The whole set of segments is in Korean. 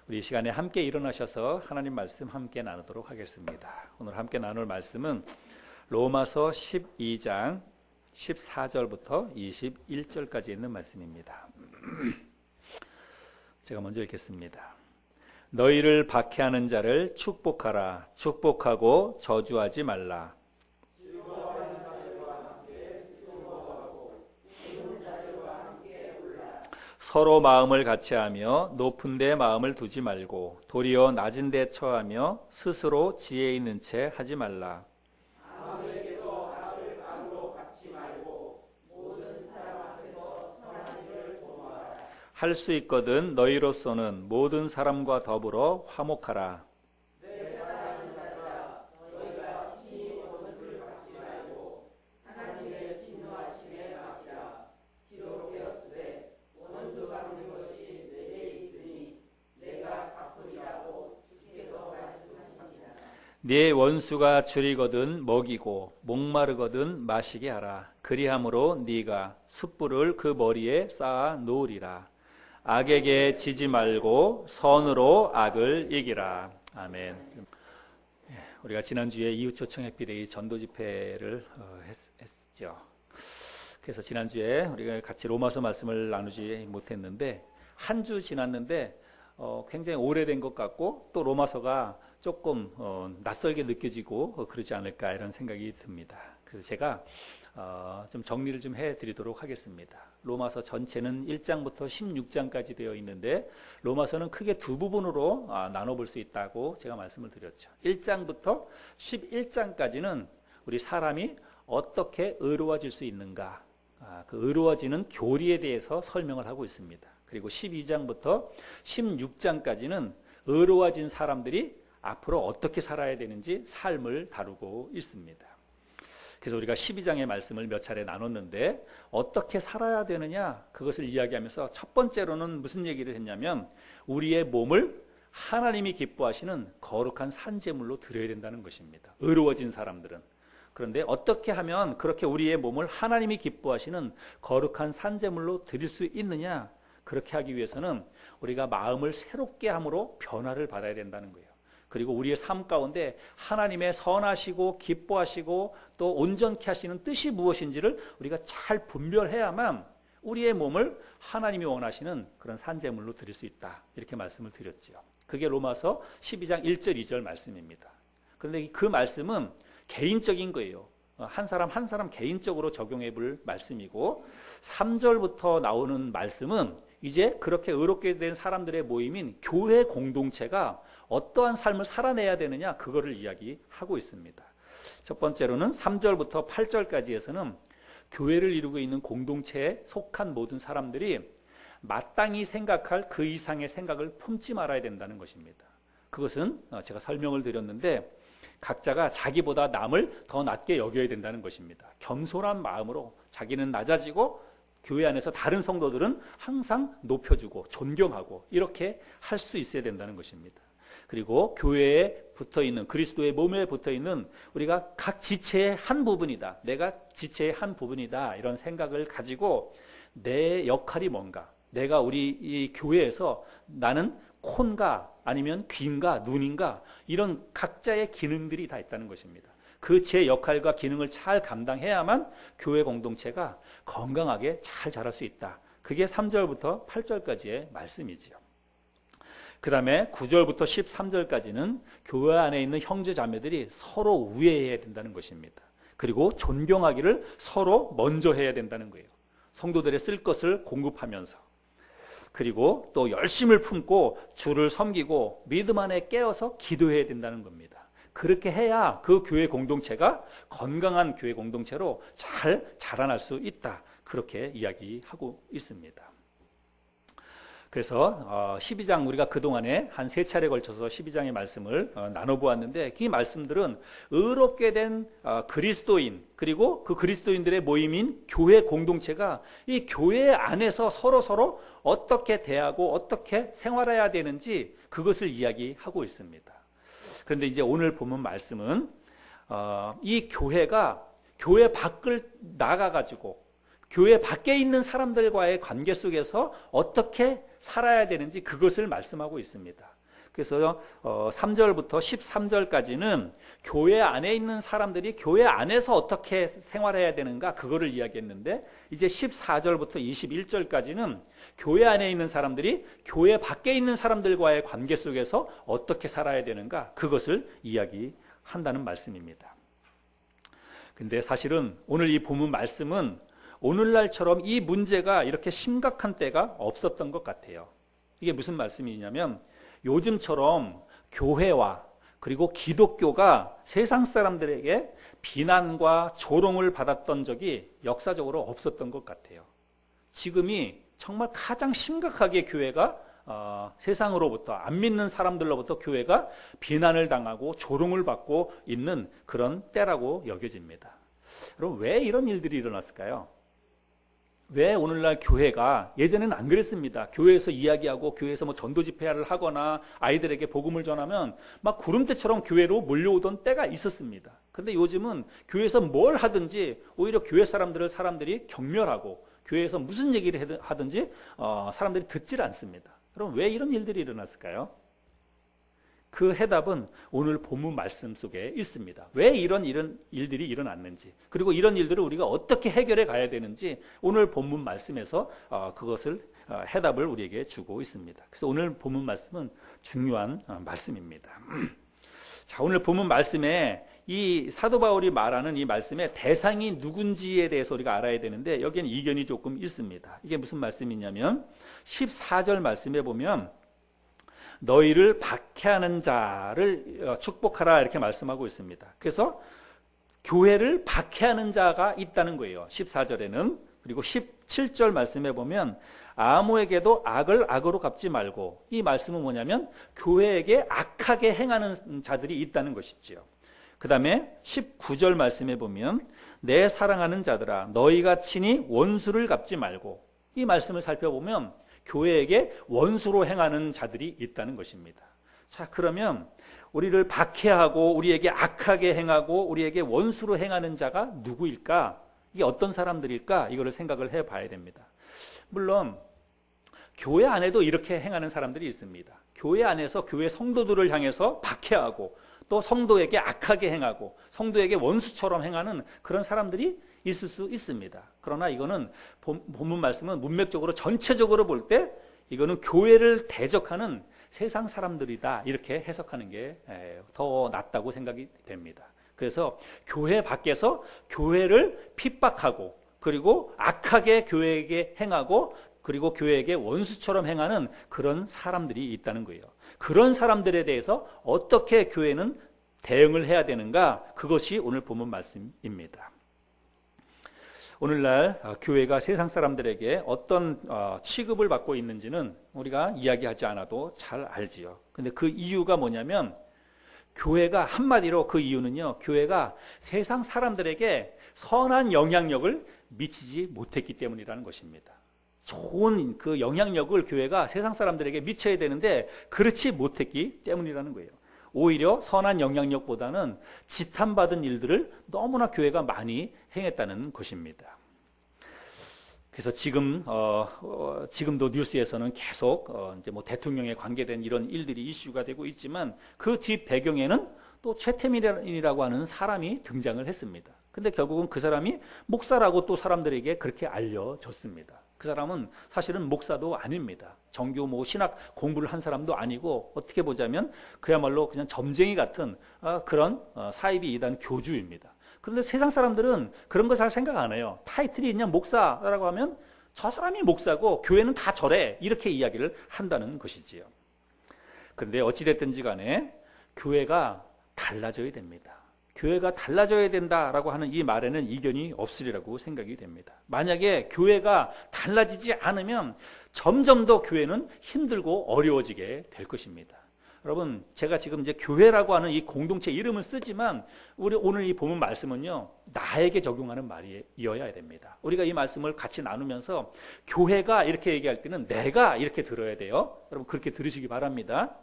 우리 이 시간에 함께 일어나셔서 하나님 말씀 함께 나누도록 하겠습니다. 오늘 함께 나눌 말씀은 로마서 12장 14절부터 21절까지 있는 말씀입니다. 제가 먼저 읽겠습니다. 너희를 박해하는 자를 축복하라. 축복하고 저주하지 말라. 서로 마음을 같이하며 높은 데 마음을 두지 말고 도리어 낮은 데 처하며 스스로 지혜 있는 채 하지 말라. 아무에게도 악을 악으로 갚지 말고 모든 사람 앞에서 선한 일을 도모하라. 할 수 있거든 너희로서는 모든 사람과 더불어 화목하라. 네 원수가 줄이거든 먹이고 목마르거든 마시게 하라. 그리함으로 네가 숯불을 그 머리에 쌓아 놓으리라. 악에게 지지 말고 선으로 악을 이기라. 아멘. 우리가 지난주에 이웃초청 해피데이 전도 집회를 했죠. 그래서 지난주에 우리가 같이 로마서 말씀을 나누지 못했는데 한 주 지났는데 굉장히 오래된 것 같고 또 로마서가 조금 낯설게 느껴지고 그러지 않을까 이런 생각이 듭니다. 그래서 제가 좀 정리를 좀 해드리도록 하겠습니다. 로마서 전체는 1장부터 16장까지 되어 있는데 로마서는 크게 두 부분으로 나눠볼 수 있다고 제가 말씀을 드렸죠. 1장부터 11장까지는 우리 사람이 어떻게 의로워질 수 있는가, 그 의로워지는 교리에 대해서 설명을 하고 있습니다. 그리고 12장부터 16장까지는 의로워진 사람들이 앞으로 어떻게 살아야 되는지 삶을 다루고 있습니다. 그래서 우리가 12장의 말씀을 몇 차례 나눴는데 어떻게 살아야 되느냐 그것을 이야기하면서 첫 번째로는 무슨 얘기를 했냐면 우리의 몸을 하나님이 기뻐하시는 거룩한 산제물로 드려야 된다는 것입니다. 의로워진 사람들은. 그런데 어떻게 하면 그렇게 우리의 몸을 하나님이 기뻐하시는 거룩한 산제물로 드릴 수 있느냐, 그렇게 하기 위해서는 우리가 마음을 새롭게 함으로 변화를 받아야 된다는 거예요. 그리고 우리의 삶 가운데 하나님의 선하시고 기뻐하시고 또 온전케 하시는 뜻이 무엇인지를 우리가 잘 분별해야만 우리의 몸을 하나님이 원하시는 그런 산제물로 드릴 수 있다. 이렇게 말씀을 드렸죠. 그게 로마서 12장 1절 2절 말씀입니다. 그런데 그 말씀은 개인적인 거예요. 한 사람 한 사람 개인적으로 적용해 볼 말씀이고 3절부터 나오는 말씀은 이제 그렇게 의롭게 된 사람들의 모임인 교회 공동체가 어떠한 삶을 살아내야 되느냐 그거를 이야기하고 있습니다. 첫 번째로는 3절부터 8절까지에서는 교회를 이루고 있는 공동체에 속한 모든 사람들이 마땅히 생각할 그 이상의 생각을 품지 말아야 된다는 것입니다. 그것은 제가 설명을 드렸는데 각자가 자기보다 남을 더 낮게 여겨야 된다는 것입니다. 겸손한 마음으로 자기는 낮아지고 교회 안에서 다른 성도들은 항상 높여주고 존경하고 이렇게 할 수 있어야 된다는 것입니다. 그리고 교회에 붙어있는 그리스도의 몸에 붙어있는 우리가 각 지체의 한 부분이다. 내가 지체의 한 부분이다. 이런 생각을 가지고 내 역할이 뭔가, 내가 우리 이 교회에서 나는 콘가 아니면 귀인가 눈인가 이런 각자의 기능들이 다 있다는 것입니다. 그 제 역할과 기능을 잘 감당해야만 교회 공동체가 건강하게 잘 자랄 수 있다. 그게 3절부터 8절까지의 말씀이지요. 그 다음에 9절부터 13절까지는 교회 안에 있는 형제 자매들이 서로 우애해야 된다는 것입니다. 그리고 존경하기를 서로 먼저 해야 된다는 거예요. 성도들의 쓸 것을 공급하면서. 그리고 또 열심을 품고 주를 섬기고 믿음 안에 깨어서 기도해야 된다는 겁니다. 그렇게 해야 그 교회 공동체가 건강한 교회 공동체로 잘 자라날 수 있다. 그렇게 이야기하고 있습니다. 그래서 12장 우리가 그동안에 한 3차례 걸쳐서 12장의 말씀을 나눠보았는데 그 말씀들은 의롭게 된 그리스도인 그리고 그 그리스도인들의 모임인 교회 공동체가 이 교회 안에서 서로 어떻게 대하고 어떻게 생활해야 되는지 그것을 이야기하고 있습니다. 그런데 이제 오늘 보면 말씀은 이 교회가 교회 밖을 나가가지고 교회 밖에 있는 사람들과의 관계 속에서 어떻게 살아야 되는지 그것을 말씀하고 있습니다. 그래서 3절부터 13절까지는 교회 안에 있는 사람들이 교회 안에서 어떻게 생활해야 되는가 그거를 이야기했는데, 이제 14절부터 21절까지는 교회 안에 있는 사람들이 교회 밖에 있는 사람들과의 관계 속에서 어떻게 살아야 되는가 그것을 이야기한다는 말씀입니다. 근데 사실은 오늘 이 본문 말씀은 오늘날처럼 이 문제가 이렇게 심각한 때가 없었던 것 같아요. 이게 무슨 말씀이냐면, 요즘처럼 교회와 그리고 기독교가 세상 사람들에게 비난과 조롱을 받았던 적이 역사적으로 없었던 것 같아요. 지금이 정말 가장 심각하게 교회가 세상으로부터, 안 믿는 사람들로부터 교회가 비난을 당하고 조롱을 받고 있는 그런 때라고 여겨집니다. 여러분, 왜 이런 일들이 일어났을까요? 왜 오늘날 교회가, 예전에는 안 그랬습니다. 교회에서 이야기하고 교회에서 뭐 전도 집회를 하거나 아이들에게 복음을 전하면 막 구름대처럼 교회로 몰려오던 때가 있었습니다. 근데 요즘은 교회에서 뭘 하든지 오히려 교회 사람들이 경멸하고, 교회에서 무슨 얘기를 하든지 사람들이 듣질 않습니다. 그럼 왜 이런 일들이 일어났을까요? 그 해답은 오늘 본문 말씀 속에 있습니다. 왜 이런 일들이 일어났는지, 그리고 이런 일들을 우리가 어떻게 해결해 가야 되는지 오늘 본문 말씀에서 그것을 해답을 우리에게 주고 있습니다. 그래서 오늘 본문 말씀은 중요한 말씀입니다. 자, 오늘 본문 말씀에 이 사도 바울이 말하는 이 말씀의 대상이 누군지에 대해서 우리가 알아야 되는데, 여기에는 이견이 조금 있습니다. 이게 무슨 말씀이냐면 14절 말씀에 보면 너희를 박해하는 자를 축복하라 이렇게 말씀하고 있습니다. 그래서 교회를 박해하는 자가 있다는 거예요. 14절에는. 그리고 17절 말씀에 보면 아무에게도 악을 악으로 갚지 말고, 이 말씀은 뭐냐면 교회에게 악하게 행하는 자들이 있다는 것이지요. 그 다음에 19절 말씀에 보면 내 사랑하는 자들아 너희가 친히 원수를 갚지 말고, 이 말씀을 살펴보면 교회에게 원수로 행하는 자들이 있다는 것입니다. 자, 그러면 우리를 박해하고 우리에게 악하게 행하고 우리에게 원수로 행하는 자가 누구일까? 이게 어떤 사람들일까? 이거를 생각을 해봐야 됩니다. 물론 교회 안에도 이렇게 행하는 사람들이 있습니다. 교회 안에서 교회 성도들을 향해서 박해하고 또 성도에게 악하게 행하고 성도에게 원수처럼 행하는 그런 사람들이 있을 수 있습니다. 그러나 이거는 본문 말씀은 문맥적으로 전체적으로 볼 때 이거는 교회를 대적하는 세상 사람들이다, 이렇게 해석하는 게 더 낫다고 생각이 됩니다. 그래서 교회 밖에서 교회를 핍박하고 그리고 악하게 교회에게 행하고 그리고 교회에게 원수처럼 행하는 그런 사람들이 있다는 거예요. 그런 사람들에 대해서 어떻게 교회는 대응을 해야 되는가, 그것이 오늘 본문 말씀입니다. 오늘날 교회가 세상 사람들에게 어떤 취급을 받고 있는지는 우리가 이야기하지 않아도 잘 알지요. 근데 그 이유가 뭐냐면, 교회가 한마디로 그 이유는요, 교회가 세상 사람들에게 선한 영향력을 미치지 못했기 때문이라는 것입니다. 좋은 그 영향력을 교회가 세상 사람들에게 미쳐야 되는데 그렇지 못했기 때문이라는 거예요. 오히려 선한 영향력보다는 지탄받은 일들을 너무나 교회가 많이 행했다는 것입니다. 그래서 지금도 뉴스에서는 계속 이제 뭐 대통령에 관계된 이런 일들이 이슈가 되고 있지만, 그 뒷 배경에는 또 최태민이라고 하는 사람이 등장을 했습니다. 근데 결국은 그 사람이 목사라고 또 사람들에게 그렇게 알려졌습니다. 그 사람은 사실은 목사도 아닙니다. 정규 신학 공부를 한 사람도 아니고, 어떻게 보자면 그야말로 그냥 점쟁이 같은 그런 사이비 이단 교주입니다. 그런데 세상 사람들은 그런 거 잘 생각 안 해요. 타이틀이 그냥 목사라고 하면 저 사람이 목사고 교회는 다 저래, 이렇게 이야기를 한다는 것이지요. 그런데 어찌됐든지 간에 교회가 달라져야 됩니다. 교회가 달라져야 된다라고 하는 이 말에는 이견이 없으리라고 생각이 됩니다. 만약에 교회가 달라지지 않으면 점점 더 교회는 힘들고 어려워지게 될 것입니다. 여러분, 제가 지금 이제 교회라고 하는 이 공동체 이름을 쓰지만 우리 오늘 이 본문 말씀은요, 나에게 적용하는 말이어야 됩니다. 우리가 이 말씀을 같이 나누면서 교회가 이렇게 얘기할 때는 내가 이렇게 들어야 돼요. 여러분, 그렇게 들으시기 바랍니다.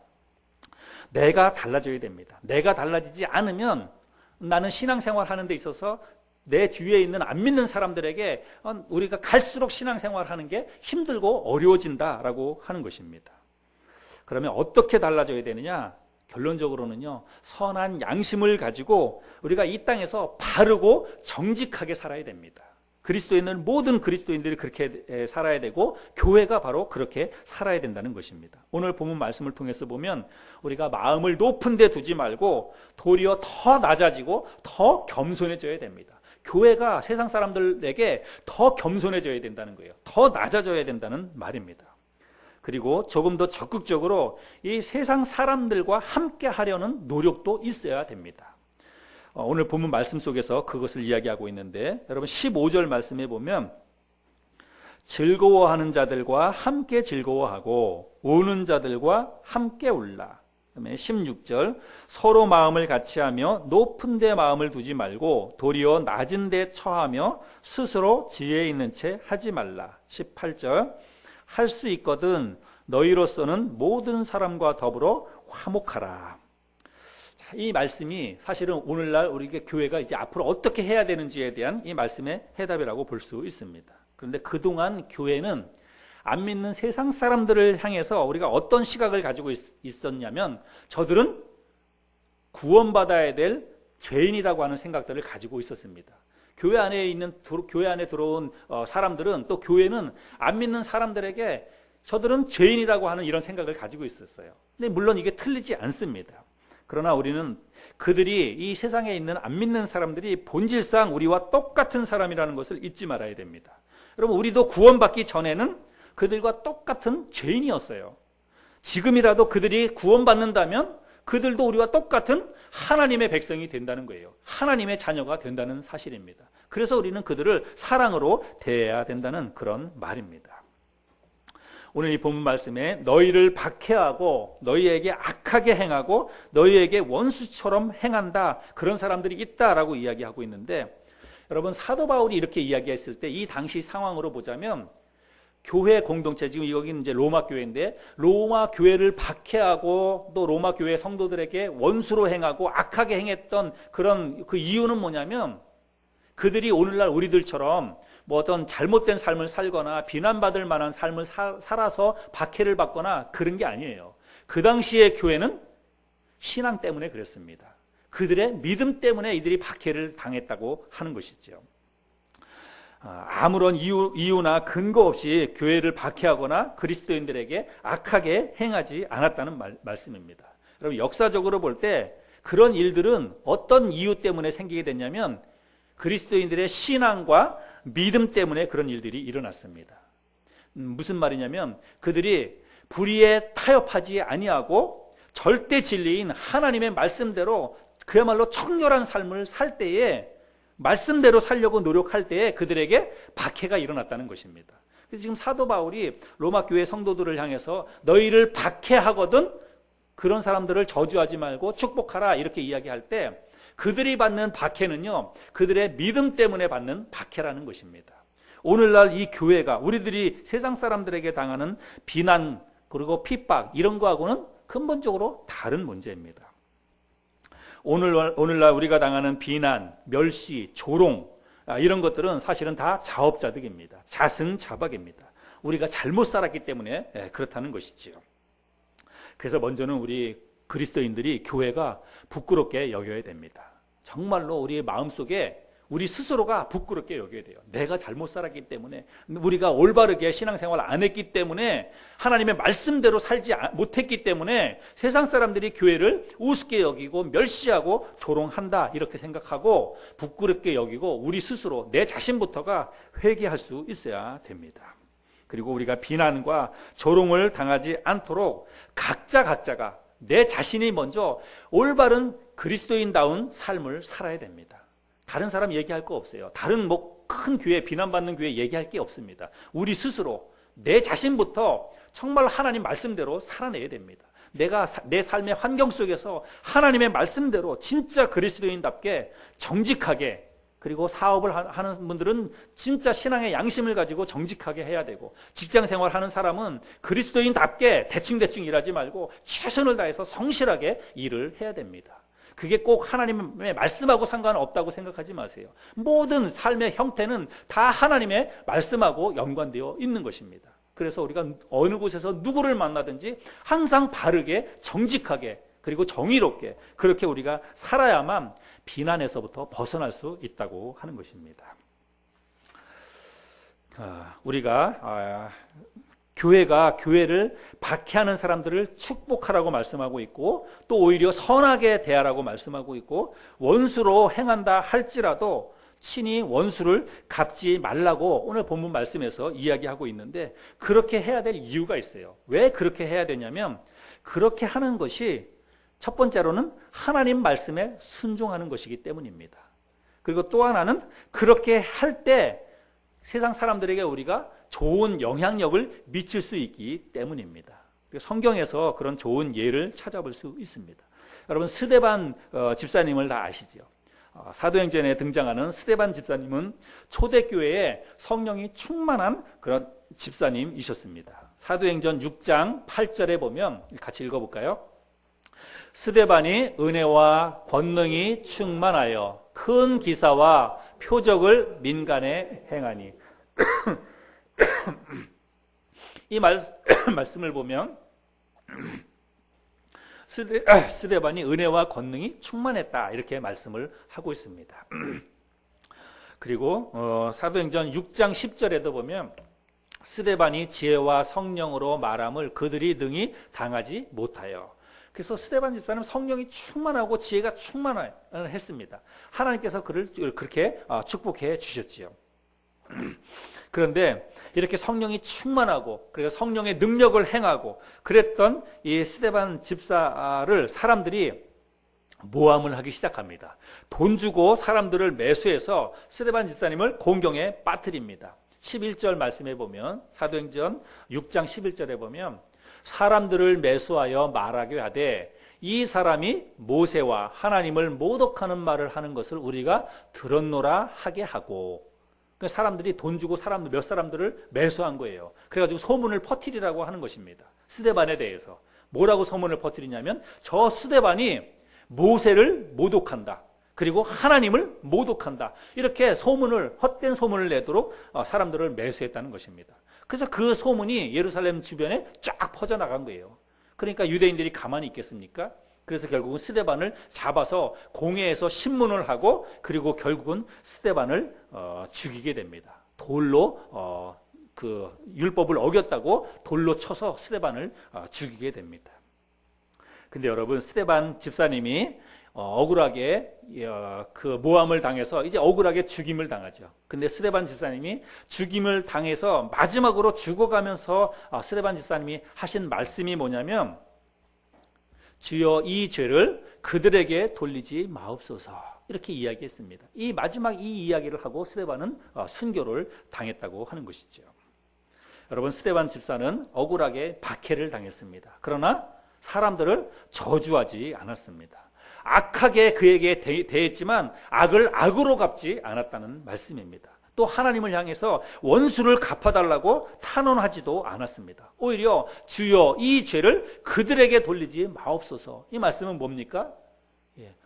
내가 달라져야 됩니다. 내가 달라지지 않으면 나는 신앙생활 하는 데 있어서 내 주위에 있는 안 믿는 사람들에게 우리가 갈수록 신앙생활 하는 게 힘들고 어려워진다라고 하는 것입니다. 그러면 어떻게 달라져야 되느냐? 결론적으로는요, 선한 양심을 가지고 우리가 이 땅에서 바르고 정직하게 살아야 됩니다. 그리스도인은 모든 그리스도인들이 그렇게 살아야 되고 교회가 바로 그렇게 살아야 된다는 것입니다. 오늘 본문 말씀을 통해서 보면 우리가 마음을 높은 데 두지 말고 도리어 더 낮아지고 더 겸손해져야 됩니다. 교회가 세상 사람들에게 더 겸손해져야 된다는 거예요. 더 낮아져야 된다는 말입니다. 그리고 조금 더 적극적으로 이 세상 사람들과 함께 하려는 노력도 있어야 됩니다. 오늘 본문 말씀 속에서 그것을 이야기하고 있는데, 여러분 15절 말씀에 보면 즐거워하는 자들과 함께 즐거워하고 우는 자들과 함께 울라. 그다음에 16절 서로 마음을 같이하며 높은 데 마음을 두지 말고 도리어 낮은 데 처하며 스스로 지혜 있는 채 하지 말라. 18절 할 수 있거든 너희로서는 모든 사람과 더불어 화목하라. 이 말씀이 사실은 오늘날 우리 교회가 이제 앞으로 어떻게 해야 되는지에 대한 이 말씀의 해답이라고 볼 수 있습니다. 그런데 그동안 교회는 안 믿는 세상 사람들을 향해서 우리가 어떤 시각을 가지고 있었냐면, 저들은 구원받아야 될 죄인이라고 하는 생각들을 가지고 있었습니다. 교회 안에 들어온 사람들은, 또 교회는 안 믿는 사람들에게 저들은 죄인이라고 하는 이런 생각을 가지고 있었어요. 근데 물론 이게 틀리지 않습니다. 그러나 우리는 그들이, 이 세상에 있는 안 믿는 사람들이 본질상 우리와 똑같은 사람이라는 것을 잊지 말아야 됩니다. 여러분, 우리도 구원받기 전에는 그들과 똑같은 죄인이었어요. 지금이라도 그들이 구원받는다면 그들도 우리와 똑같은 하나님의 백성이 된다는 거예요. 하나님의 자녀가 된다는 사실입니다. 그래서 우리는 그들을 사랑으로 대해야 된다는 그런 말입니다. 오늘 이 본문 말씀에 너희를 박해하고 너희에게 악하게 행하고 너희에게 원수처럼 행한다, 그런 사람들이 있다라고 이야기하고 있는데, 여러분 사도 바울이 이렇게 이야기했을 때 이 당시 상황으로 보자면 교회 공동체, 지금 여기는 이제 로마 교회인데 로마 교회를 박해하고 또 로마 교회 성도들에게 원수로 행하고 악하게 행했던 그 이유는 뭐냐면, 그들이 오늘날 우리들처럼 뭐 어떤 잘못된 삶을 살거나 비난받을 만한 삶을 살아서 박해를 받거나 그런 게 아니에요. 그 당시의 교회는 신앙 때문에 그랬습니다. 그들의 믿음 때문에 이들이 박해를 당했다고 하는 것이죠. 아무런 이유나 근거 없이 교회를 박해하거나 그리스도인들에게 악하게 행하지 않았다는 말씀입니다. 여러분, 역사적으로 볼 때 그런 일들은 어떤 이유 때문에 생기게 됐냐면 그리스도인들의 신앙과 믿음 때문에 그런 일들이 일어났습니다. 무슨 말이냐면, 그들이 불의에 타협하지 아니하고 절대 진리인 하나님의 말씀대로 그야말로 청결한 삶을 살 때에, 말씀대로 살려고 노력할 때에 그들에게 박해가 일어났다는 것입니다. 그래서 지금 사도 바울이 로마 교회 성도들을 향해서 너희를 박해하거든 그런 사람들을 저주하지 말고 축복하라, 이렇게 이야기할 때 그들이 받는 박해는요, 그들의 믿음 때문에 받는 박해라는 것입니다. 오늘날 이 교회가, 우리들이 세상 사람들에게 당하는 비난 그리고 핍박, 이런 거하고는 근본적으로 다른 문제입니다. 오늘날 우리가 당하는 비난, 멸시, 조롱, 이런 것들은 사실은 다 자업자득입니다. 자승자박입니다. 우리가 잘못 살았기 때문에 그렇다는 것이지요. 그래서 먼저는 우리 그리스도인들이 교회가 부끄럽게 여겨야 됩니다. 정말로 우리의 마음속에 우리 스스로가 부끄럽게 여겨야 돼요. 내가 잘못 살았기 때문에, 우리가 올바르게 신앙생활 안 했기 때문에, 하나님의 말씀대로 살지 못했기 때문에 세상 사람들이 교회를 우습게 여기고 멸시하고 조롱한다, 이렇게 생각하고 부끄럽게 여기고 우리 스스로, 내 자신부터가 회개할 수 있어야 됩니다. 그리고 우리가 비난과 조롱을 당하지 않도록 각자가 내 자신이 먼저 올바른 그리스도인다운 삶을 살아야 됩니다. 다른 사람 얘기할 거 없어요. 다른 큰 교회, 비난받는 교회 얘기할 게 없습니다. 우리 스스로, 내 자신부터 정말 하나님 말씀대로 살아내야 됩니다. 내가 내 삶의 환경 속에서 하나님의 말씀대로 진짜 그리스도인답게 정직하게, 그리고 사업을 하는 분들은 진짜 신앙의 양심을 가지고 정직하게 해야 되고, 직장생활 하는 사람은 그리스도인답게 대충 일하지 말고 최선을 다해서 성실하게 일을 해야 됩니다. 그게 꼭 하나님의 말씀하고 상관없다고 생각하지 마세요. 모든 삶의 형태는 다 하나님의 말씀하고 연관되어 있는 것입니다. 그래서 우리가 어느 곳에서 누구를 만나든지 항상 바르게, 정직하게, 그리고 정의롭게 그렇게 우리가 살아야만 비난에서부터 벗어날 수 있다고 하는 것입니다. 우리가 교회가 교회를 박해하는 사람들을 축복하라고 말씀하고 있고, 또 오히려 선하게 대하라고 말씀하고 있고, 원수로 행한다 할지라도 친히 원수를 갚지 말라고 오늘 본문 말씀에서 이야기하고 있는데, 그렇게 해야 될 이유가 있어요. 왜 그렇게 해야 되냐면, 그렇게 하는 것이 첫 번째로는 하나님 말씀에 순종하는 것이기 때문입니다. 그리고 또 하나는 그렇게 할 때 세상 사람들에게 우리가 좋은 영향력을 미칠 수 있기 때문입니다. 성경에서 그런 좋은 예를 찾아볼 수 있습니다. 여러분, 스데반 집사님을 다 아시죠? 사도행전에 등장하는 스데반 집사님은 초대교회에 성령이 충만한 그런 집사님이셨습니다. 사도행전 6장 8절에 보면 같이 읽어볼까요? 스데반이 은혜와 권능이 충만하여 큰 기사와 표적을 민간에 행하니. 이 말씀을 보면 스데반이 은혜와 권능이 충만했다 이렇게 말씀을 하고 있습니다. 그리고 사도행전 6장 10절에도 보면 스데반이 지혜와 성령으로 말함을 그들이 능히 당하지 못하여. 그래서 스데반 집사는 성령이 충만하고 지혜가 충만했습니다. 하나님께서 그를 그렇게 축복해 주셨지요. 그런데 이렇게 성령이 충만하고, 그리고 성령의 능력을 행하고 그랬던 이 스데반 집사를 사람들이 모함을 하기 시작합니다. 돈 주고 사람들을 매수해서 스데반 집사님을 공경에 빠뜨립니다. 11절 말씀해 보면, 사도행전 6장 11절에 보면, 사람들을 매수하여 말하게 하되 이 사람이 모세와 하나님을 모독하는 말을 하는 것을 우리가 들었노라 하게 하고. 사람들이 돈 주고 몇 사람들을 매수한 거예요. 그래가지고 소문을 퍼뜨리라고 하는 것입니다. 스데반에 대해서. 뭐라고 소문을 퍼뜨리냐면, 저 스데반이 모세를 모독한다. 그리고 하나님을 모독한다. 이렇게 헛된 소문을 내도록 사람들을 매수했다는 것입니다. 그래서 그 소문이 예루살렘 주변에 쫙 퍼져나간 거예요. 그러니까 유대인들이 가만히 있겠습니까? 그래서 결국은 스데반을 잡아서 공회에서 신문을 하고, 그리고 결국은 스데반을 죽이게 됩니다. 돌로 그 율법을 어겼다고 돌로 쳐서 스데반을 죽이게 됩니다. 근데 여러분, 스데반 집사님이 억울하게 그 모함을 당해서 이제 억울하게 죽임을 당하죠. 근데 스데반 집사님이 죽임을 당해서 마지막으로 죽어가면서 스데반 집사님이 하신 말씀이 뭐냐면, 주여 이 죄를 그들에게 돌리지 마옵소서, 이렇게 이야기했습니다. 이 마지막 이 이야기를 하고 스데반은 순교를 당했다고 하는 것이죠. 여러분, 스데반 집사는 억울하게 박해를 당했습니다. 그러나 사람들을 저주하지 않았습니다. 악하게 그에게 대했지만 악을 악으로 갚지 않았다는 말씀입니다. 또 하나님을 향해서 원수를 갚아달라고 탄원하지도 않았습니다. 오히려 주여 이 죄를 그들에게 돌리지 마옵소서. 이 말씀은 뭡니까?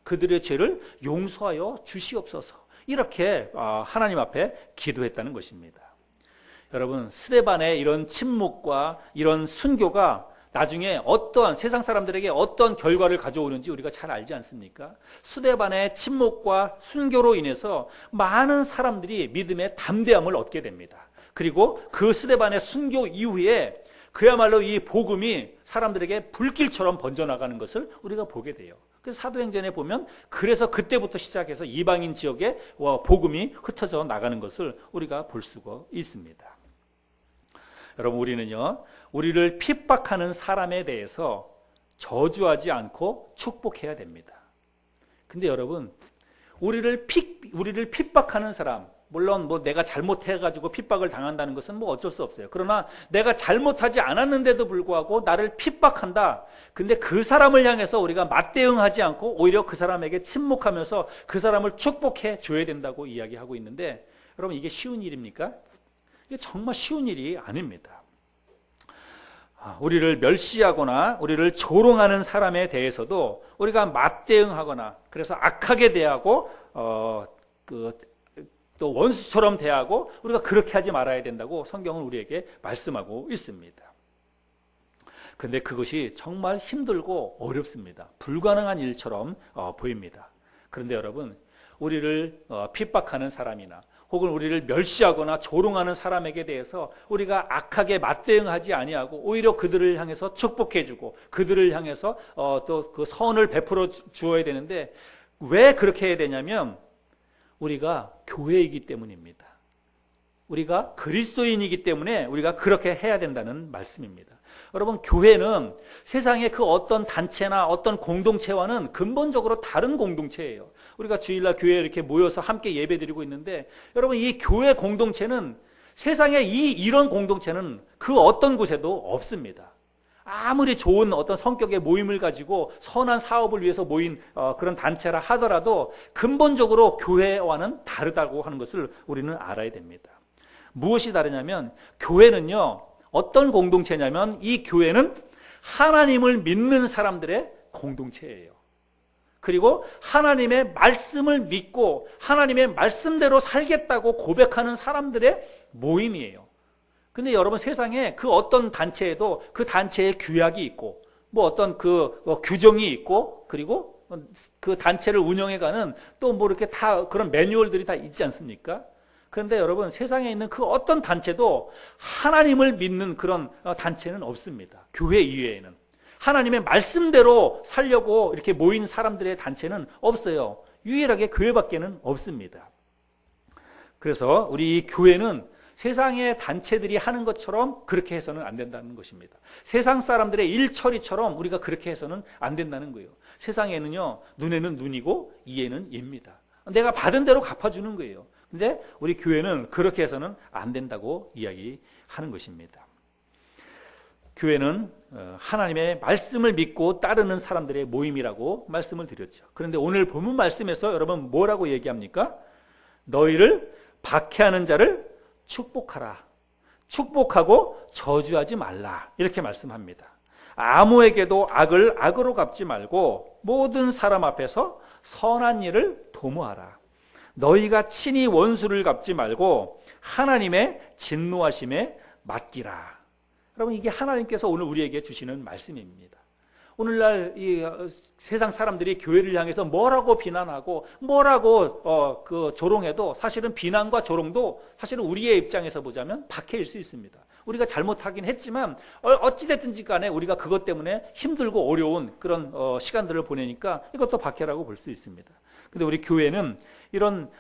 그들의 죄를 용서하여 주시옵소서. 이렇게 하나님 앞에 기도했다는 것입니다. 여러분, 스데반의 이런 침묵과 이런 순교가 나중에 어떠한 세상 사람들에게 어떤 결과를 가져오는지 우리가 잘 알지 않습니까? 스데반의 침묵과 순교로 인해서 많은 사람들이 믿음의 담대함을 얻게 됩니다. 그리고 그 스데반의 순교 이후에 그야말로 이 복음이 사람들에게 불길처럼 번져나가는 것을 우리가 보게 돼요. 그래서 사도행전에 보면 그래서 그때부터 시작해서 이방인 지역에 복음이 흩어져 나가는 것을 우리가 볼 수가 있습니다. 여러분, 우리는요, 우리를 핍박하는 사람에 대해서 저주하지 않고 축복해야 됩니다. 근데 여러분, 우리를 핍박하는 사람, 물론 내가 잘못해가지고 핍박을 당한다는 것은 어쩔 수 없어요. 그러나 내가 잘못하지 않았는데도 불구하고 나를 핍박한다. 근데 그 사람을 향해서 우리가 맞대응하지 않고 오히려 그 사람에게 침묵하면서 그 사람을 축복해 줘야 된다고 이야기하고 있는데, 여러분, 이게 쉬운 일입니까? 이게 정말 쉬운 일이 아닙니다. 우리를 멸시하거나 우리를 조롱하는 사람에 대해서도 우리가 맞대응하거나 그래서 악하게 대하고 또 원수처럼 대하고 우리가 그렇게 하지 말아야 된다고 성경은 우리에게 말씀하고 있습니다. 그런데 그것이 정말 힘들고 어렵습니다. 불가능한 일처럼 보입니다. 그런데 여러분, 우리를 핍박하는 사람이나 혹은 우리를 멸시하거나 조롱하는 사람에게 대해서 우리가 악하게 맞대응하지 아니하고 오히려 그들을 향해서 축복해주고 그들을 향해서 또 그 선을 베풀어 주어야 되는데, 왜 그렇게 해야 되냐면 우리가 교회이기 때문입니다. 우리가 그리스도인이기 때문에 우리가 그렇게 해야 된다는 말씀입니다. 여러분, 교회는 세상의 그 어떤 단체나 어떤 공동체와는 근본적으로 다른 공동체예요. 우리가 주일날 교회에 이렇게 모여서 함께 예배드리고 있는데, 여러분, 이 교회 공동체는 세상에 이런 공동체는 그 어떤 곳에도 없습니다. 아무리 좋은 어떤 성격의 모임을 가지고 선한 사업을 위해서 모인 그런 단체라 하더라도 근본적으로 교회와는 다르다고 하는 것을 우리는 알아야 됩니다. 무엇이 다르냐면, 교회는요, 어떤 공동체냐면 이 교회는 하나님을 믿는 사람들의 공동체예요. 그리고 하나님의 말씀을 믿고 하나님의 말씀대로 살겠다고 고백하는 사람들의 모임이에요. 근데 여러분, 세상에 그 어떤 단체에도 그 단체의 규약이 있고 뭐 어떤 그 규정이 있고 그리고 그 단체를 운영해가는 또 뭐 이렇게 다 그런 매뉴얼들이 다 있지 않습니까? 그런데 여러분, 세상에 있는 그 어떤 단체도 하나님을 믿는 그런 단체는 없습니다. 교회 이외에는. 하나님의 말씀대로 살려고 이렇게 모인 사람들의 단체는 없어요. 유일하게 교회밖에는 없습니다. 그래서 우리 이 교회는 세상의 단체들이 하는 것처럼 그렇게 해서는 안 된다는 것입니다. 세상 사람들의 일처리처럼 우리가 그렇게 해서는 안 된다는 거예요. 세상에는요, 눈에는 눈이고 이에는 이입니다. 내가 받은 대로 갚아주는 거예요. 근데 우리 교회는 그렇게 해서는 안 된다고 이야기하는 것입니다. 교회는 하나님의 말씀을 믿고 따르는 사람들의 모임이라고 말씀을 드렸죠. 그런데 오늘 본문 말씀에서 여러분 뭐라고 얘기합니까? 너희를 박해하는 자를 축복하라. 축복하고 저주하지 말라. 이렇게 말씀합니다. 아무에게도 악을 악으로 갚지 말고 모든 사람 앞에서 선한 일을 도모하라. 너희가 친히 원수를 갚지 말고 하나님의 진노하심에 맡기라. 여러분, 이게 하나님께서 오늘 우리에게 주시는 말씀입니다. 오늘날 이 세상 사람들이 교회를 향해서 뭐라고 비난하고 뭐라고 조롱해도 사실은 비난과 조롱도 사실은 우리의 입장에서 보자면 박해일 수 있습니다. 우리가 잘못하긴 했지만 어찌됐든지 간에 우리가 그것 때문에 힘들고 어려운 그런 시간들을 보내니까 이것도 박해라고 볼 수 있습니다. 근데 우리 교회는 이런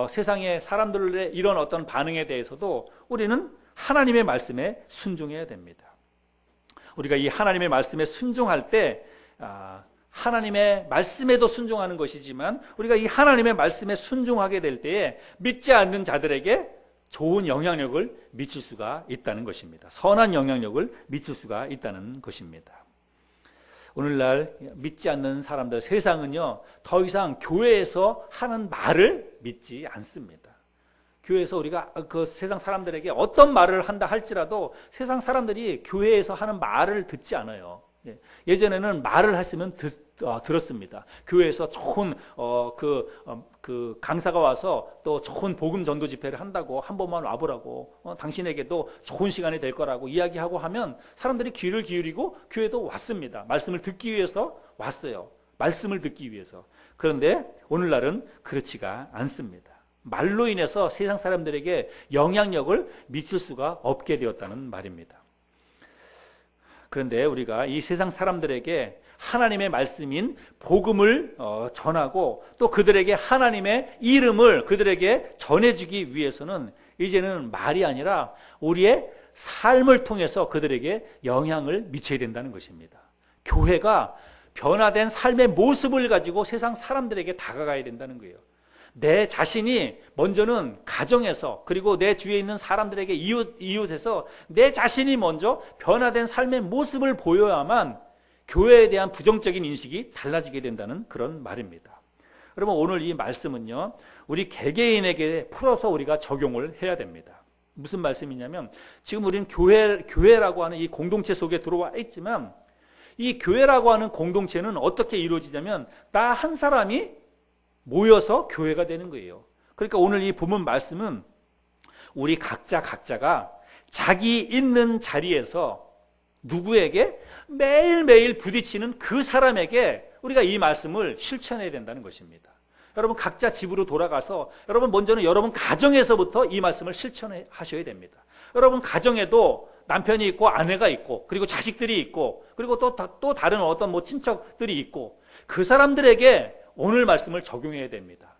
세상의 사람들의 이런 어떤 반응에 대해서도 우리는 하나님의 말씀에 순종해야 됩니다. 우리가 이 하나님의 말씀에 순종할 때 하나님의 말씀에도 순종하는 것이지만 우리가 이 하나님의 말씀에 순종하게 될 때에 믿지 않는 자들에게 좋은 영향력을 미칠 수가 있다는 것입니다. 선한 영향력을 미칠 수가 있다는 것입니다. 오늘날 믿지 않는 사람들, 세상은요, 더 이상 교회에서 하는 말을 믿지 않습니다. 교회에서 우리가 그 세상 사람들에게 어떤 말을 한다 할지라도 세상 사람들이 교회에서 하는 말을 듣지 않아요. 예전에는 말을 했으면 들었습니다. 교회에서 좋은 그 강사가 와서 또 좋은 복음 전도 집회를 한다고 한 번만 와보라고 당신에게도 좋은 시간이 될 거라고 이야기하고 하면 사람들이 귀를 기울이고 교회도 왔습니다. 말씀을 듣기 위해서 왔어요. 말씀을 듣기 위해서. 그런데 오늘날은 그렇지가 않습니다. 말로 인해서 세상 사람들에게 영향력을 미칠 수가 없게 되었다는 말입니다. 그런데 우리가 이 세상 사람들에게 하나님의 말씀인 복음을 전하고 또 그들에게 하나님의 이름을 그들에게 전해주기 위해서는 이제는 말이 아니라 우리의 삶을 통해서 그들에게 영향을 미쳐야 된다는 것입니다. 교회가 변화된 삶의 모습을 가지고 세상 사람들에게 다가가야 된다는 거예요. 내 자신이 먼저는 가정에서 그리고 내 주위에 있는 사람들에게 이웃에서 내 자신이 먼저 변화된 삶의 모습을 보여야만 교회에 대한 부정적인 인식이 달라지게 된다는 그런 말입니다. 여러분, 오늘 이 말씀은요, 우리 개개인에게 풀어서 우리가 적용을 해야 됩니다. 무슨 말씀이냐면 지금 우리는 교회라고 하는 이 공동체 속에 들어와 있지만 이 교회라고 하는 공동체는 어떻게 이루어지냐면 나 한 사람이 모여서 교회가 되는 거예요. 그러니까 오늘 이 본문 말씀은 우리 각자가 자기 있는 자리에서 누구에게 매일매일 부딪히는 그 사람에게 우리가 이 말씀을 실천해야 된다는 것입니다. 여러분 각자 집으로 돌아가서 여러분 먼저는 여러분 가정에서부터 이 말씀을 실천하셔야 됩니다. 여러분 가정에도 남편이 있고 아내가 있고 그리고 자식들이 있고 그리고 또 다른 어떤 뭐 친척들이 있고 그 사람들에게 오늘 말씀을 적용해야 됩니다.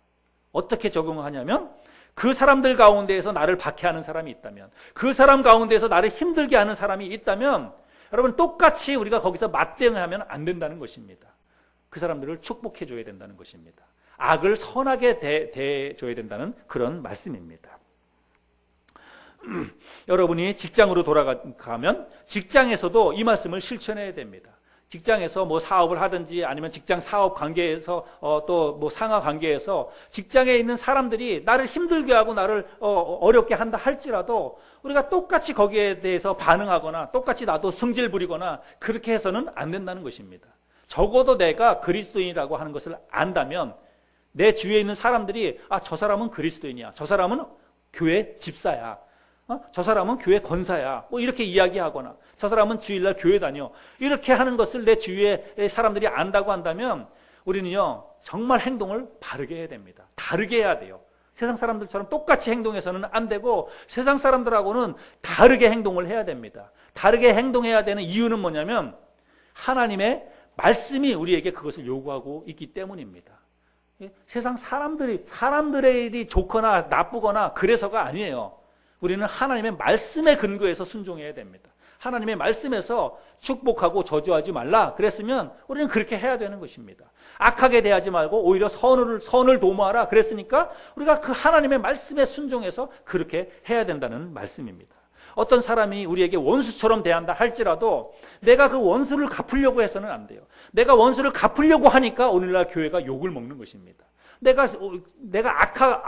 어떻게 적용하냐면 그 사람들 가운데에서 나를 박해하는 사람이 있다면 그 사람 가운데에서 나를 힘들게 하는 사람이 있다면 여러분 똑같이 우리가 거기서 맞대응하면 안 된다는 것입니다. 그 사람들을 축복해 줘야 된다는 것입니다. 악을 선하게 대해줘야 된다는 그런 말씀입니다. 여러분이 직장으로 돌아가면 직장에서도 이 말씀을 실천해야 됩니다. 직장에서 뭐 사업을 하든지 아니면 직장 사업 관계에서 또 뭐 상하 관계에서 직장에 있는 사람들이 나를 힘들게 하고 나를 어렵게 한다 할지라도 우리가 똑같이 거기에 대해서 반응하거나 똑같이 나도 성질 부리거나 그렇게 해서는 안 된다는 것입니다. 적어도 내가 그리스도인이라고 하는 것을 안다면 내 주위에 있는 사람들이 저 사람은 그리스도인이야. 저 사람은 교회 집사야. 저 사람은 교회 권사야. 뭐 이렇게 이야기하거나 저 사람은 주일날 교회 다녀. 이렇게 하는 것을 내 주위에 사람들이 안다고 한다면 우리는요 정말 행동을 바르게 해야 됩니다. 다르게 해야 돼요. 세상 사람들처럼 똑같이 행동해서는 안 되고 세상 사람들하고는 다르게 행동을 해야 됩니다. 다르게 행동해야 되는 이유는 뭐냐면 하나님의 말씀이 우리에게 그것을 요구하고 있기 때문입니다. 세상 사람들의 좋거나 나쁘거나 그래서가 아니에요. 우리는 하나님의 말씀에 근거해서 순종해야 됩니다. 하나님의 말씀에서 축복하고 저주하지 말라 그랬으면 우리는 그렇게 해야 되는 것입니다. 악하게 대하지 말고 오히려 선을 도모하라 그랬으니까 우리가 그 하나님의 말씀에 순종해서 그렇게 해야 된다는 말씀입니다. 어떤 사람이 우리에게 원수처럼 대한다 할지라도 내가 그 원수를 갚으려고 해서는 안 돼요. 내가 원수를 갚으려고 하니까 오늘날 교회가 욕을 먹는 것입니다. 내가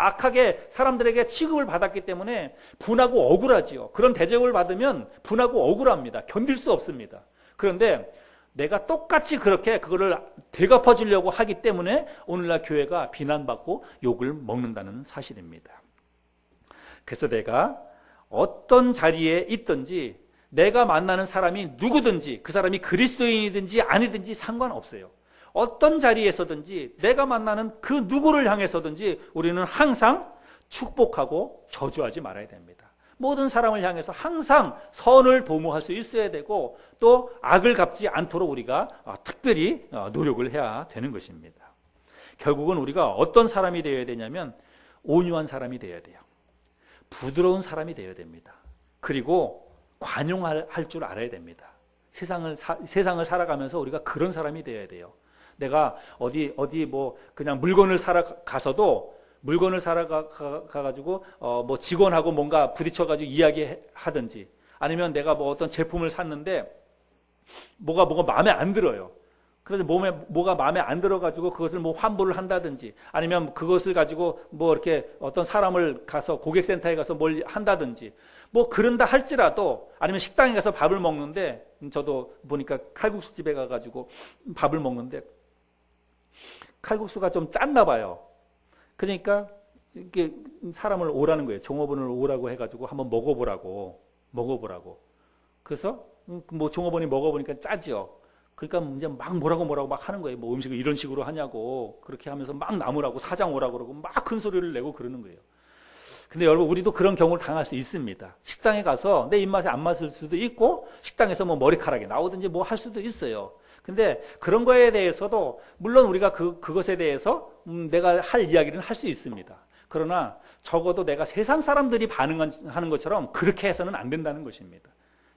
악하게 사람들에게 취급을 받았기 때문에 분하고 억울하지요. 그런 대접을 받으면 분하고 억울합니다. 견딜 수 없습니다. 그런데 내가 똑같이 그렇게 그거를 되갚아 주려고 하기 때문에 오늘날 교회가 비난받고 욕을 먹는다는 사실입니다. 그래서 내가 어떤 자리에 있든지 내가 만나는 사람이 누구든지 그 사람이 그리스도인이든지 아니든지 상관없어요. 어떤 자리에서든지 내가 만나는 그 누구를 향해서든지 우리는 항상 축복하고 저주하지 말아야 됩니다. 모든 사람을 향해서 항상 선을 도모할 수 있어야 되고 또 악을 갚지 않도록 우리가 특별히 노력을 해야 되는 것입니다. 결국은 우리가 어떤 사람이 되어야 되냐면 온유한 사람이 되어야 돼요. 부드러운 사람이 되어야 됩니다. 그리고 관용할 줄 알아야 됩니다. 세상을 살아가면서 우리가 그런 사람이 되어야 돼요. 내가 어디 뭐 그냥 물건을 사러 가서도 물건을 사러 가가지고 뭐 직원하고 뭔가 부딪혀가지고 이야기하든지 아니면 내가 뭐 어떤 제품을 샀는데 뭐가 마음에 안 들어요. 그래서 뭐가 마음에 안 들어가지고 그것을 뭐 환불을 한다든지 아니면 그것을 가지고 뭐 이렇게 어떤 사람을 가서 고객센터에 가서 뭘 한다든지 뭐 그런다 할지라도 아니면 식당에 가서 밥을 먹는데 저도 보니까 칼국수 집에 가가지고 밥을 먹는데 칼국수가 좀 짰나 봐요. 그러니까 이렇게 사람을 오라는 거예요. 종업원을 오라고 해가지고 한번 먹어보라고. 그래서 뭐 종업원이 먹어보니까 짜지요. 그러니까 이제 막 뭐라고 막 하는 거예요. 뭐 음식을 이런 식으로 하냐고 그렇게 하면서 막 나무라고 사장 오라고 그러고 막 큰 소리를 내고 그러는 거예요. 근데 여러분 우리도 그런 경우를 당할 수 있습니다. 식당에 가서 내 입맛에 안 맞을 수도 있고 식당에서 뭐 머리카락이 나오든지 뭐 할 수도 있어요. 근데 그런 거에 대해서도 물론 우리가 그것에 대해서 내가 할 이야기는 할 수 있습니다. 그러나 적어도 내가 세상 사람들이 반응하는 것처럼 그렇게 해서는 안 된다는 것입니다.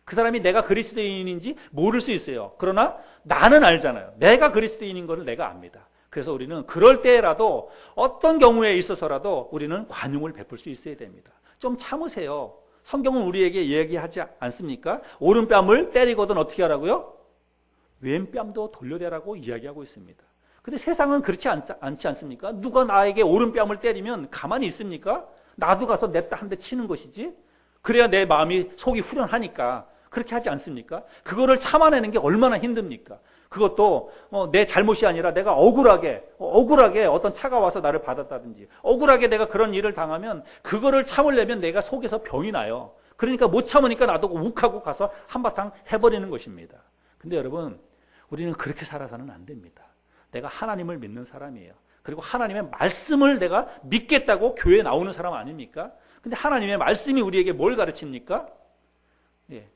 그 사람이 내가 그리스도인인지 모를 수 있어요. 그러나 나는 알잖아요. 내가 그리스도인인 것을 내가 압니다. 그래서 우리는 그럴 때라도 어떤 경우에 있어서라도 우리는 관용을 베풀 수 있어야 됩니다. 좀 참으세요. 성경은 우리에게 이야기하지 않습니까? 오른뺨을 때리거든 어떻게 하라고요? 왼뺨도 돌려대라고 이야기하고 있습니다. 근데 세상은 그렇지 않지 않습니까? 누가 나에게 오른뺨을 때리면 가만히 있습니까? 나도 가서 냅다 한 대 치는 것이지. 그래야 내 마음이 속이 후련하니까 그렇게 하지 않습니까? 그거를 참아내는 게 얼마나 힘듭니까? 그것도 내 잘못이 아니라 내가 억울하게 어떤 차가 와서 나를 받았다든지 억울하게 내가 그런 일을 당하면 그거를 참으려면 내가 속에서 병이 나요. 그러니까 못 참으니까 나도 욱하고 가서 한바탕 해버리는 것입니다. 근데 여러분, 우리는 그렇게 살아서는 안 됩니다. 내가 하나님을 믿는 사람이에요. 그리고 하나님의 말씀을 내가 믿겠다고 교회에 나오는 사람 아닙니까? 근데 하나님의 말씀이 우리에게 뭘 가르칩니까? 예.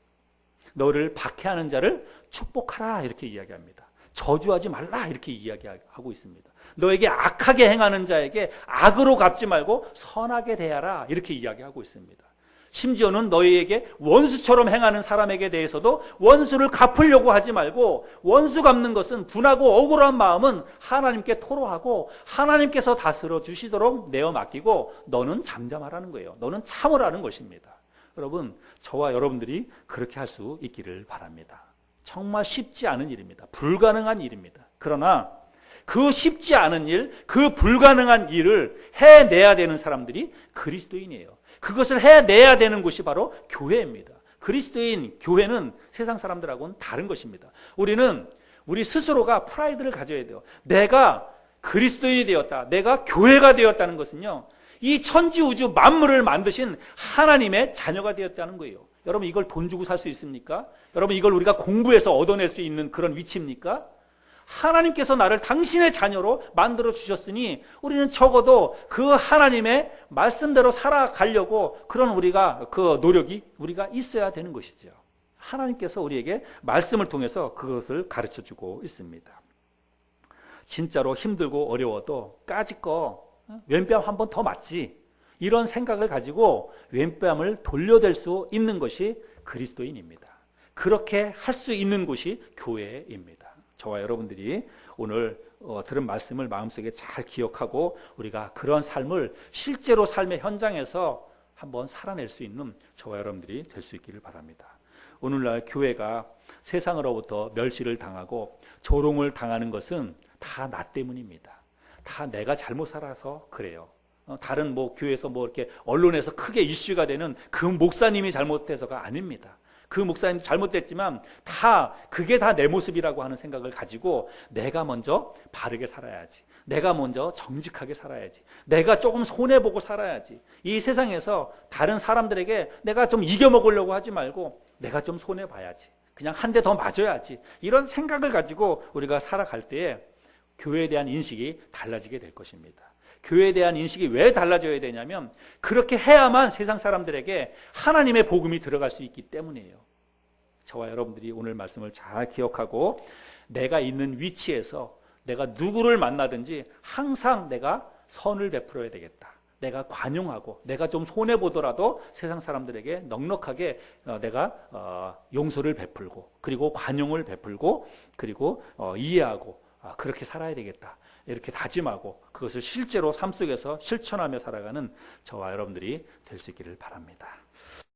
너를 박해하는 자를 축복하라 이렇게 이야기합니다. 저주하지 말라 이렇게 이야기하고 있습니다. 너에게 악하게 행하는 자에게 악으로 갚지 말고 선하게 대하라 이렇게 이야기하고 있습니다. 심지어는 너희에게 원수처럼 행하는 사람에게 대해서도 원수를 갚으려고 하지 말고 원수 갚는 것은 분하고 억울한 마음은 하나님께 토로하고 하나님께서 다스려 주시도록 내어 맡기고 너는 잠잠하라는 거예요. 너는 참으라는 것입니다. 여러분, 저와 여러분들이 그렇게 할 수 있기를 바랍니다. 정말 쉽지 않은 일입니다. 불가능한 일입니다. 그러나 그 쉽지 않은 일, 그 불가능한 일을 해내야 되는 사람들이 그리스도인이에요. 그것을 해내야 되는 곳이 바로 교회입니다. 그리스도인 교회는 세상 사람들하고는 다른 것입니다. 우리 스스로가 프라이드를 가져야 돼요. 내가 그리스도인이 되었다. 내가 교회가 되었다는 것은요. 이 천지우주 만물을 만드신 하나님의 자녀가 되었다는 거예요. 여러분, 이걸 돈 주고 살 수 있습니까? 여러분, 이걸 우리가 공부해서 얻어낼 수 있는 그런 위치입니까? 하나님께서 나를 당신의 자녀로 만들어 주셨으니 우리는 적어도 그 하나님의 말씀대로 살아가려고 그런 우리가 그 노력이 우리가 있어야 되는 것이죠. 하나님께서 우리에게 말씀을 통해서 그것을 가르쳐 주고 있습니다. 진짜로 힘들고 어려워도 까짓 거 왼뺨 한 번 더 맞지, 이런 생각을 가지고 왼뺨을 돌려댈 수 있는 것이 그리스도인입니다. 그렇게 할 수 있는 곳이 교회입니다. 저와 여러분들이 오늘 들은 말씀을 마음속에 잘 기억하고 우리가 그런 삶을 실제로 삶의 현장에서 한번 살아낼 수 있는 저와 여러분들이 될 수 있기를 바랍니다. 오늘날 교회가 세상으로부터 멸시를 당하고 조롱을 당하는 것은 다 나 때문입니다. 다 내가 잘못 살아서 그래요. 다른 교회에서 이렇게 언론에서 크게 이슈가 되는 그 목사님이 잘못해서가 아닙니다. 그 목사님 잘못됐지만 그게 다 내 모습이라고 하는 생각을 가지고 내가 먼저 바르게 살아야지, 내가 먼저 정직하게 살아야지, 내가 조금 손해보고 살아야지, 이 세상에서 다른 사람들에게 내가 좀 이겨먹으려고 하지 말고 내가 좀 손해봐야지, 그냥 한 대 더 맞아야지, 이런 생각을 가지고 우리가 살아갈 때에 교회에 대한 인식이 달라지게 될 것입니다. 교회에 대한 인식이 왜 달라져야 되냐면 그렇게 해야만 세상 사람들에게 하나님의 복음이 들어갈 수 있기 때문이에요. 저와 여러분들이 오늘 말씀을 잘 기억하고 내가 있는 위치에서 내가 누구를 만나든지 항상 내가 선을 베풀어야 되겠다. 내가 관용하고 내가 좀 손해보더라도 세상 사람들에게 넉넉하게 내가 용서를 베풀고 그리고 관용을 베풀고 그리고 이해하고 그렇게 살아야 되겠다. 이렇게 다짐하고 그것을 실제로 삶 속에서 실천하며 살아가는 저와 여러분들이 될 수 있기를 바랍니다.